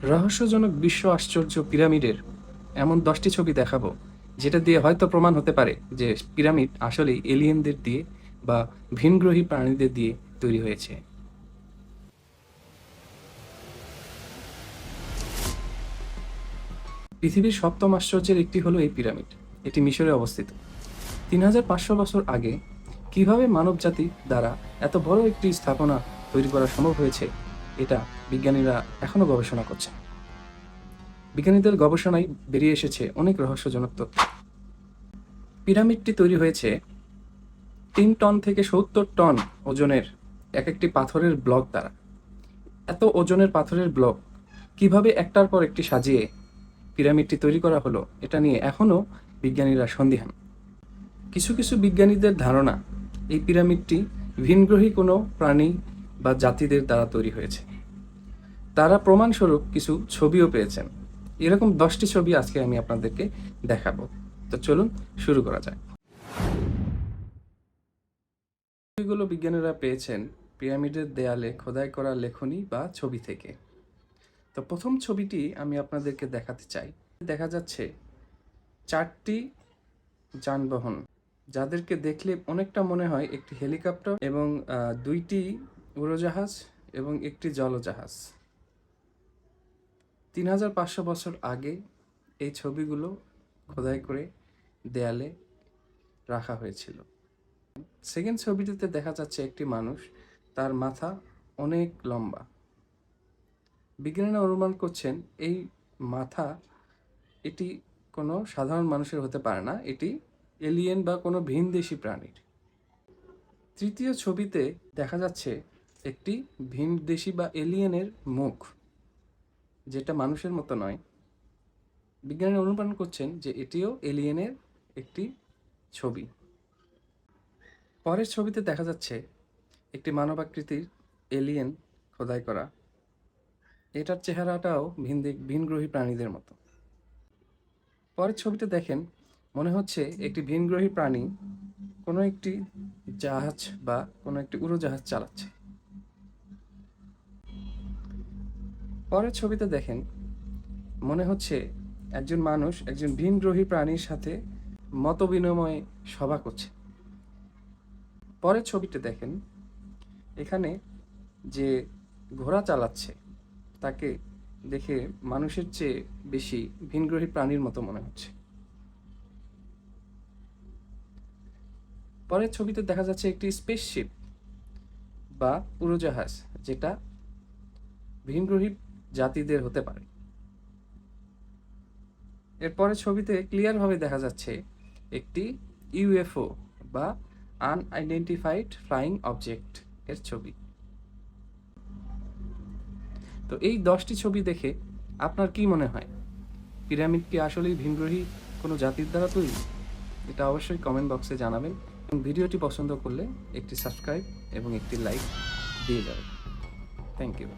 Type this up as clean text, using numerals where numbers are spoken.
রহস্যজনক বিশ্ব আশ্চর্য পিরামিডের এমন 10টি ছবি দেখাবো যেটা দিয়ে হয়তো প্রমাণ হতে পারে যে পিরামিড আসলেই এলিয়েনদের দিয়ে বা ভিনগ্রহী প্রাণীদের দিয়ে তৈরি হয়েছে। পৃথিবীর সপ্তম আশ্চর্যের একটি হলো এই পিরামিড। এটি মিশরে অবস্থিত। 3500 বছর আগে কিভাবে মানবজাতি দ্বারা এত বড় একটি স্থাপনা তৈরি করা সম্ভব হয়েছে, এটা বিজ্ঞানীরা এখনো গবেষণা করছে। বিজ্ঞানীদের গবেষণায় বেরিয়ে এসেছে অনেক রহস্যজনক তথ্য। পিরামিডটি তৈরি হয়েছে 3 টন থেকে 70 টন ওজনের একটি পাথরের ব্লক দ্বারা। এত ওজনের পাথরের ব্লক কিভাবে একটার পর একটি সাজিয়ে পিরামিডটি তৈরি করা হলো, এটা নিয়ে এখনও বিজ্ঞানীরা সন্দিহান। কিছু কিছু বিজ্ঞানীদের ধারণা এই পিরামিডটি ভিনগ্রহী কোনো প্রাণী বা জাতিদের দ্বারা তৈরি হয়েছে। তারা প্রমাণস্বরূপ কিছু ছবিও পেয়েছেন। এরকম 10টি ছবি আজকে আমি আপনাদেরকে দেখাবো। তো চলুন শুরু করা যাক। ছবিগুলো বিজ্ঞানীরা পেয়েছেন পিরামিডের দেয়ালে খোদাই করা লেখনী বা ছবি থেকে। তো প্রথম ছবিটি আমি আপনাদেরকে দেখাতে চাই। দেখা যাচ্ছে 4টি যানবাহন, যাদেরকে দেখলে অনেকটা মনে হয় একটি হেলিকপ্টার এবং 2টি উড়োজাহাজ এবং একটি জলজাহাজ। 3500 বছর আগে এই ছবিগুলো খোদাই করে দেয়ালে রাখা হয়েছিল। সেকেন্ড ছবিটিতে দেখা যাচ্ছে একটি মানুষ, তার মাথা অনেক লম্বা। বিজ্ঞানীরা অনুমান করছেন এই মাথা এটি কোনো সাধারণ মানুষের হতে পারে না, এটি এলিয়েন বা কোনো ভিনদেশী প্রাণীর। তৃতীয় ছবিতে দেখা যাচ্ছে একটি ভিনদেশী বা এলিয়েনের মুখ, যেটা মানুষের মতো নয়। বিজ্ঞানীরা অনুমান করছেন যে এটিও এলিয়েনের একটি ছবি। পরের ছবিতে দেখা যাচ্ছে একটি মানবাকৃতির এলিয়েন খোদাই করা। এটার চেহারাটাও ভিনগ্রহী প্রাণীদের মতো। পরের ছবিতে দেখেন, মনে হচ্ছে একটি ভিনগ্রহী প্রাণী কোনো একটি জাহাজ বা কোনো একটি উড়োজাহাজ চালাচ্ছে। পরের ছবিতে দেখেন, মনে হচ্ছে একজন মানুষ একজন ভিনগ্রহী প্রাণীর সাথে মতবিনিময় সভা করছে। পরের ছবিতে দেখেন, এখানে যে ঘোড়া চালাচ্ছে তাকে দেখে মানুষের চেয়ে বেশি ভিনগ্রহী প্রাণীর মতো মনে হচ্ছে। পরের ছবিতে দেখা যাচ্ছে একটি স্পেসশিপ বা উড়োজাহাজ, যেটা ভিনগ্রহী জাতিদের হতে পারে। এরপরের ছবিতে ক্লিয়ারভাবে দেখা যাচ্ছে একটি ইউএফও বা আনআইডেন্টিফাইড ফ্লাইং অবজেক্ট এর ছবি। তো এই 10টি ছবি দেখে আপনার কি মনে হয়, পিরামিড কি আসলেই ভিনগ্রহী কোনো জাতির দ্বারা তৈরি? এটা অবশ্যই কমেন্ট বক্সে জানাবেন এবং ভিডিওটি পছন্দ করলে একটি সাবস্ক্রাইব এবং একটি লাইক দিয়ে যাবেন। Thank you.